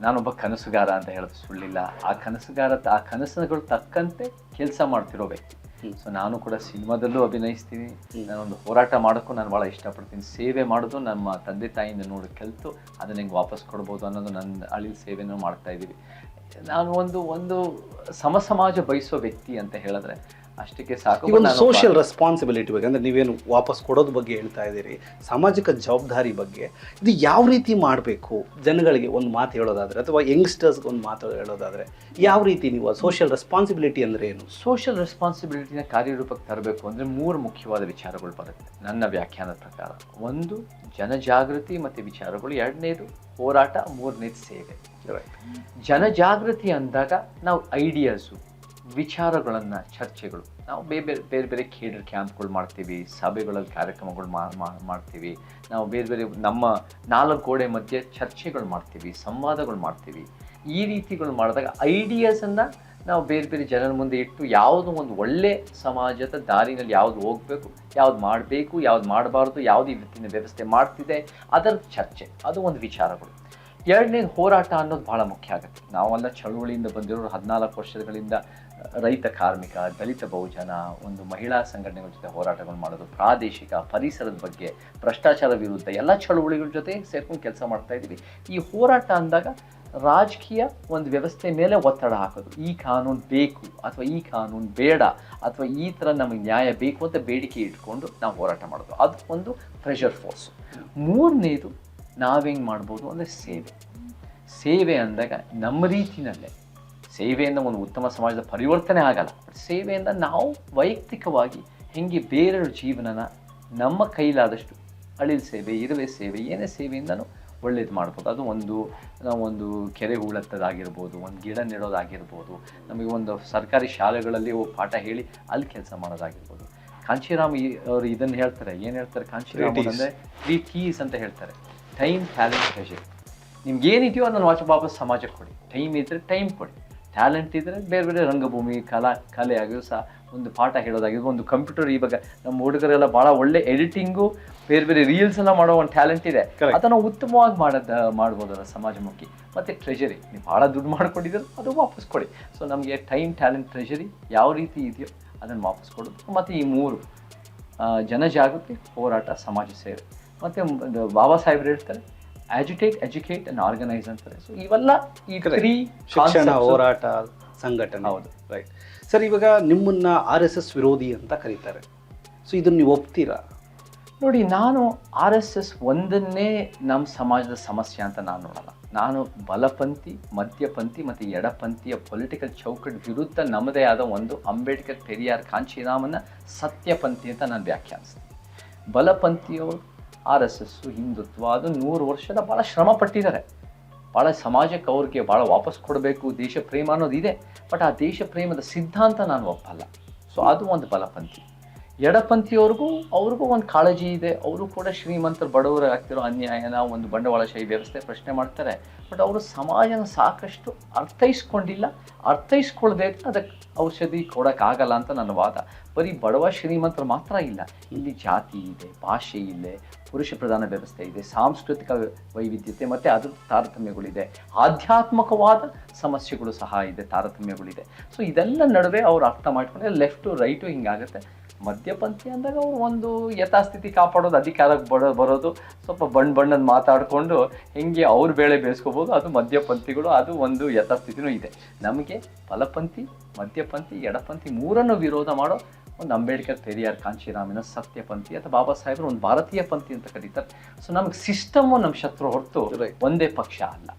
ನಾನೊಬ್ಬ ಕನಸುಗಾರ ಅಂತ ಹೇಳೋದು ಸುಳ್ಳಿಲ್ಲ. ಆ ಕನಸುಗಳು ತಕ್ಕಂತೆ ಕೆಲಸ ಮಾಡ್ತಿರೋ ವ್ಯಕ್ತಿ. ಸೊ ನಾನು ಕೂಡ ಸಿನಿಮಾದಲ್ಲೂ ಅಭಿನಯಿಸ್ತೀನಿ. ನಾನೊಂದು ಹೋರಾಟ ಮಾಡೋಕ್ಕೂ ನಾನು ಭಾಳ ಇಷ್ಟಪಡ್ತೀನಿ. ಸೇವೆ ಮಾಡೋದು ನಮ್ಮ ತಂದೆ ತಾಯಿಯಿಂದ ನೋಡಿ ಕಲಿತು ಅದನ್ನ ಹೆಂಗೆ ವಾಪಸ್ ಕೊಡ್ಬೋದು ಅನ್ನೋದು ನನ್ನ ಅಳಿಲ್ ಸೇವೆನೂ ಮಾಡ್ತಾ ಇದ್ದೀವಿ. ನಾನು ಒಂದು ಸಮಾಜ ಬಯಸೋ ವ್ಯಕ್ತಿ ಅಂತ ಹೇಳಿದ್ರೆ ಅಷ್ಟಕ್ಕೆ ಸಾಕು. ಒಂದು ಸೋಷಿಯಲ್ ರೆಸ್ಪಾನ್ಸಿಬಿಲಿಟಿ ಬಗ್ಗೆ ಅಂದರೆ ನೀವೇನು ವಾಪಸ್ ಕೊಡೋದ್ರ ಬಗ್ಗೆ ಹೇಳ್ತಾ ಇದ್ದೀರಿ, ಸಾಮಾಜಿಕ ಜವಾಬ್ದಾರಿ ಬಗ್ಗೆ ಇದು ಯಾವ ರೀತಿ ಮಾಡಬೇಕು ಜನಗಳಿಗೆ ಒಂದು ಮಾತು ಹೇಳೋದಾದರೆ ಅಥವಾ ಯಂಗ್ಸ್ಟರ್ಸ್ಗೆ ಒಂದು ಮಾತು ಹೇಳೋದಾದರೆ ಯಾವ ರೀತಿ ನೀವು ಸೋಷಿಯಲ್ ರೆಸ್ಪಾನ್ಸಿಬಿಲಿಟಿ ಅಂದರೆ ಏನು? ಸೋಷಿಯಲ್ ರೆಸ್ಪಾನ್ಸಿಬಿಲಿಟಿನ ಕಾರ್ಯರೂಪಕ್ಕೆ ತರಬೇಕು ಅಂದರೆ 3 ಮುಖ್ಯವಾದ ವಿಚಾರಗಳು ಬರುತ್ತೆ ನನ್ನ ವ್ಯಾಖ್ಯಾನದ ಪ್ರಕಾರ. ಒಂದು ಜನಜಾಗೃತಿ ಮತ್ತು ವಿಚಾರಗಳು, 2ನೇದು ಹೋರಾಟ, 3ನೇದು ಸೇವೆ. ಜನಜಾಗೃತಿ ಅಂದಾಗ ನಾವು ಐಡಿಯಾಸು, ವಿಚಾರಗಳನ್ನು, ಚರ್ಚೆಗಳು, ನಾವು ಬೇರೆ ಬೇರೆ ಕೇಡರ್ ಕ್ಯಾಂಪ್ಗಳು ಮಾಡ್ತೀವಿ, ಸಭೆಗಳಲ್ಲಿ ಕಾರ್ಯಕ್ರಮಗಳು ಮಾಡ್ತೀವಿ, ನಾವು ಬೇರೆ ನಮ್ಮ 4 ಗೋಡೆ ಮಧ್ಯೆ ಚರ್ಚೆಗಳು ಮಾಡ್ತೀವಿ, ಸಂವಾದಗಳು ಮಾಡ್ತೀವಿ. ಈ ರೀತಿಗಳು ಮಾಡಿದಾಗ ಐಡಿಯಾಸನ್ನು ನಾವು ಬೇರೆ ಜನರ ಮುಂದೆ ಇಟ್ಟು ಯಾವುದು ಒಂದು ಒಳ್ಳೆ ಸಮಾಜದ ದಾರಿನಲ್ಲಿ ಯಾವುದು ಹೋಗಬೇಕು, ಯಾವ್ದು ಮಾಡಬೇಕು, ಯಾವ್ದು ಮಾಡಬಾರ್ದು, ಯಾವುದು ಇವತ್ತಿನ ವ್ಯವಸ್ಥೆ ಮಾಡ್ತಿದೆ ಅದರ ಚರ್ಚೆ, ಅದು ಒಂದು ವಿಚಾರಗಳು. 2ನೇದು ಹೋರಾಟ ಅನ್ನೋದು ಭಾಳ ಮುಖ್ಯ ಆಗುತ್ತೆ. ನಾವೆಲ್ಲ ಚಳುವಳಿಯಿಂದ ಬಂದಿರೋರು 14 ವರ್ಷಗಳಿಂದ ರೈತ ಕಾರ್ಮಿಕ, ದಲಿತ ಬಹುಜನ, ಒಂದು ಮಹಿಳಾ ಸಂಘಟನೆಗಳ ಜೊತೆ ಹೋರಾಟಗಳು ಮಾಡೋದು, ಪ್ರಾದೇಶಿಕ, ಪರಿಸರದ ಬಗ್ಗೆ, ಭ್ರಷ್ಟಾಚಾರ ವಿರುದ್ಧ ಎಲ್ಲ ಚಳುವಳಿಗಳ ಜೊತೆ ಸೇರ್ಕೊಂಡು ಕೆಲಸ ಮಾಡ್ತಾ ಇದ್ದೀವಿ. ಈ ಹೋರಾಟ ಅಂದಾಗ ರಾಜಕೀಯ ಒಂದು ವ್ಯವಸ್ಥೆ ಮೇಲೆ ಒತ್ತಡ ಹಾಕೋದು, ಈ ಕಾನೂನು ಬೇಕು ಅಥವಾ ಈ ಕಾನೂನು ಬೇಡ ಅಥವಾ ಈ ಥರ ನಮಗೆ ನ್ಯಾಯ ಬೇಕು ಅಂತ ಬೇಡಿಕೆ ಇಟ್ಕೊಂಡು ನಾವು ಹೋರಾಟ ಮಾಡೋದು, ಅದು ಒಂದು ಪ್ರೆಷರ್ ಫೋರ್ಸ್. 3ನೇದು ನಾವೇಂಗೆ ಮಾಡ್ಬೋದು ಅಂದರೆ ಸೇವೆ ಅಂದಾಗ ನಮ್ಮ ರೀತಿಯಲ್ಲೇ ಸೇವೆಯಿಂದ ಒಂದು ಉತ್ತಮ ಸಮಾಜದ ಪರಿವರ್ತನೆ ಆಗಲ್ಲ. ಬಟ್ ಸೇವೆಯಿಂದ ನಾವು ವೈಯಕ್ತಿಕವಾಗಿ ಹೆಂಗೆ ಬೇರೆಯವ್ರ ಜೀವನನ ನಮ್ಮ ಕೈಲಾದಷ್ಟು ಅಳಿಲ್ ಸೇವೆ, ಇರುವೆ ಸೇವೆ, ಏನೇ ಸೇವೆಯಿಂದನೂ ಒಳ್ಳೇದು ಮಾಡ್ಬೋದು. ಅದು ನಾವೊಂದು ಕೆರೆ ಹೂಳತ್ತದಾಗಿರ್ಬೋದು, ಒಂದು ಗಿಡ ನೆಡೋದಾಗಿರ್ಬೋದು, ನಮಗೆ ಒಂದು ಸರ್ಕಾರಿ ಶಾಲೆಗಳಲ್ಲಿ ಪಾಠ ಹೇಳಿ ಅಲ್ಲಿ ಕೆಲಸ ಮಾಡೋದಾಗಿರ್ಬೋದು. ಕಾಂಚೀರಾಮ್ ಅವರು ಇದನ್ನು ಹೇಳ್ತಾರೆ, ಏನು ಹೇಳ್ತಾರೆ ಕಾಂಚೀರಾಮ್ ಅಂದರೆ 3 T's ಅಂತ ಹೇಳ್ತಾರೆ. Time, talent, treasure. ನಿಮ್ಗೆ ಏನಿದೆಯೋ ಅದನ್ನು ವಾಪಸ್ ಸಮಾಜಕ್ಕೆ ಕೊಡಿ. ಟೈಮ್ ಇದ್ದರೆ ಟೈಮ್ ಕೊಡಿ, ಟ್ಯಾಲೆಂಟ್ ಇದ್ದರೆ ಬೇರೆ ರಂಗಭೂಮಿ ಕಲೆ ಆಗಿಯೂ ಸಹ ಒಂದು ಪಾಠ ಹೇಳೋದಾಗಿರ್ಬೋದು. ಒಂದು ಕಂಪ್ಯೂಟರ್, ಇವಾಗ ನಮ್ಮ ಹುಡುಗರೆಲ್ಲ ಭಾಳ ಒಳ್ಳೆ ಎಡಿಟಿಂಗು, ಬೇರೆ ರೀಲ್ಸ್ ಎಲ್ಲ ಮಾಡೋ ಒಂದು ಟ್ಯಾಲೆಂಟ್ ಇದೆ, ಅದನ್ನು ಉತ್ತಮವಾಗಿ ಮಾಡ್ಬೋದಲ್ಲ ಸಮಾಜಮುಖಿ. ಮತ್ತು ಟ್ರೆಷರಿ, ನೀವು ಭಾಳ ದುಡ್ಡು ಮಾಡ್ಕೊಂಡಿದ್ದೀರ ಅದು ವಾಪಸ್ ಕೊಡಿ. ಸೊ ನಮಗೆ ಟೈಮ್, ಟ್ಯಾಲೆಂಟ್, ಟ್ರೆಷರಿ ಯಾವ ರೀತಿ ಇದೆಯೋ ಅದನ್ನು ವಾಪಸ್ ಕೊಡೋದು. ಮತ್ತು ಈ 3 ಜನಜಾಗೃತಿ, ಹೋರಾಟ, ಸಮಾಜ ಸೇವೆ. ಮತ್ತು ಬಾಬಾ ಸಾಹೇಬ್ರು ಹೇಳ್ತಾರೆ ಅಜಿಟೇಟ್, ಎಜುಕೇಟ್ ಆ್ಯಂಡ್ ಆರ್ಗನೈಸ್ ಅಂತಾರೆ. ಸೊ ಇವೆಲ್ಲ ಈ 3 ಶಿಕ್ಷಣ, ಹೋರಾಟ, ಸಂಘಟನೆ. ಹೌದು, ರೈಟ್. ಸರ್, ಇವಾಗ ನಿಮ್ಮನ್ನು RSS ವಿರೋಧಿ ಅಂತ ಕರೀತಾರೆ. ಸೊ ಇದನ್ನು ನೀವು ಒಪ್ತೀರಾ? ನೋಡಿ, ನಾನು RSS ಒಂದನ್ನೇ ನಮ್ಮ ಸಮಾಜದ ಸಮಸ್ಯೆ ಅಂತ ನಾನು ನೋಡಲ್ಲ. ನಾನು ಬಲಪಂಥಿ, ಮಧ್ಯಪಂಥಿ ಮತ್ತು ಎಡಪಂಥಿಯ ಪೊಲಿಟಿಕಲ್ ಚೌಕಟ್ಟು ವಿರುದ್ಧ ನಮ್ಮದೇ ಆದ ಒಂದು ಅಂಬೇಡ್ಕರ್, ಪೆರಿಯಾರ್, ಕಾಂಚೀರಾಮನ ಸತ್ಯಪಂಥಿ ಅಂತ ನಾನು ವ್ಯಾಖ್ಯಾನಿಸ್ತೀನಿ. ಬಲಪಂಥಿಯವರು RSS, ಹಿಂದುತ್ವ, ಅದು 100 ವರ್ಷದ ಭಾಳ ಶ್ರಮ ಪಟ್ಟಿದ್ದಾರೆ. ಭಾಳ ಸಮಾಜಕ್ಕೆ ಅವ್ರಿಗೆ ಭಾಳ ವಾಪಸ್ ಕೊಡಬೇಕು, ದೇಶ ಪ್ರೇಮ ಅನ್ನೋದು ಇದೆ. ಬಟ್ ಆ ದೇಶ ಪ್ರೇಮದ ಸಿದ್ಧಾಂತ ನಾನು ಒಪ್ಪಲ್ಲ. ಸೊ ಅದು ಒಂದು ಬಲಪಂಥಿ. ಎಡಪಂಥಿಯವ್ರಿಗೂ ಒಂದು ಕಾಳಜಿ ಇದೆ. ಅವರು ಕೂಡ ಶ್ರೀಮಂತರು ಬಡವರು ಆಗ್ತಿರೋ ಅನ್ಯಾಯನ, ಒಂದು ಬಂಡವಾಳಶಾಹಿ ವ್ಯವಸ್ಥೆ ಪ್ರಶ್ನೆ ಮಾಡ್ತಾರೆ. ಬಟ್ ಅವರು ಸಮಾಜನ ಸಾಕಷ್ಟು ಅರ್ಥೈಸ್ಕೊಳ್ದೆ ಅದಕ್ಕೆ ಔಷಧಿ ಕೊಡೋಕ್ಕಾಗಲ್ಲ ಅಂತ ನನ್ನ ವಾದ. ಬರೀ ಬಡವ ಶ್ರೀಮಂತರು ಮಾತ್ರ ಇಲ್ಲ, ಇಲ್ಲಿ ಜಾತಿ ಇದೆ, ಭಾಷೆ ಇದೆ, ಪುರುಷ ಪ್ರಧಾನ ವ್ಯವಸ್ಥೆ ಇದೆ, ಸಾಂಸ್ಕೃತಿಕ ವೈವಿಧ್ಯತೆ ಮತ್ತು ಅದ್ರ ತಾರತಮ್ಯಗಳಿದೆ, ಆಧ್ಯಾತ್ಮಿಕವಾದ ಸಮಸ್ಯೆಗಳು ಸಹ ಇದೆ, ತಾರತಮ್ಯಗಳಿದೆ. ಸೊ ಇದೆಲ್ಲ ನಡುವೆ ಅವ್ರು ಅರ್ಥ ಮಾಡ್ಕೊಂಡ್ರೆ ಲೆಫ್ಟು ರೈಟು ಹಿಂಗಾಗುತ್ತೆ. ಮಧ್ಯಪಂಥಿ ಅಂದಾಗ ಅವರು ಒಂದು ಯಥಾಸ್ಥಿತಿ ಕಾಪಾಡೋದು, ಅಧಿಕಾರಕ್ಕೆ ಬರೋದು, ಸ್ವಲ್ಪ ಬಣ್ಣದ ಮಾತಾಡಿಕೊಂಡು ಹೆಂಗೆ ಅವ್ರ ಬೇಳೆ ಬೇಯಿಸ್ಕೋಬೋದು, ಅದು ಮಧ್ಯಪಂಥಿಗಳು, ಅದು ಒಂದು ಯಥಾಸ್ಥಿತಿನೂ ಇದೆ. ನಮಗೆ ಬಲಪಂಥಿ, ಮಧ್ಯಪಂಥಿ, ಎಡಪಂಥಿ 3 ವಿರೋಧ ಮಾಡೋ ಒಂದು ಅಂಬೇಡ್ಕರ್, ಪೆರಿಯಾರ್, ಕಾಂಚೀರಾಮನ ಸತ್ಯಪಂಥಿ ಅಥವಾ ಬಾಬಾ ಸಾಹೇಬರು ಒಂದು ಭಾರತೀಯ ಪಂಥಿ ಅಂತ ಕರೀತಾರೆ. ಸೊ ನಮಗೆ ಸಿಸ್ಟಮು ನಮ್ಮ ಶತ್ರು ಹೊರತು ಒಂದೇ ಪಕ್ಷ ಅಲ್ಲ.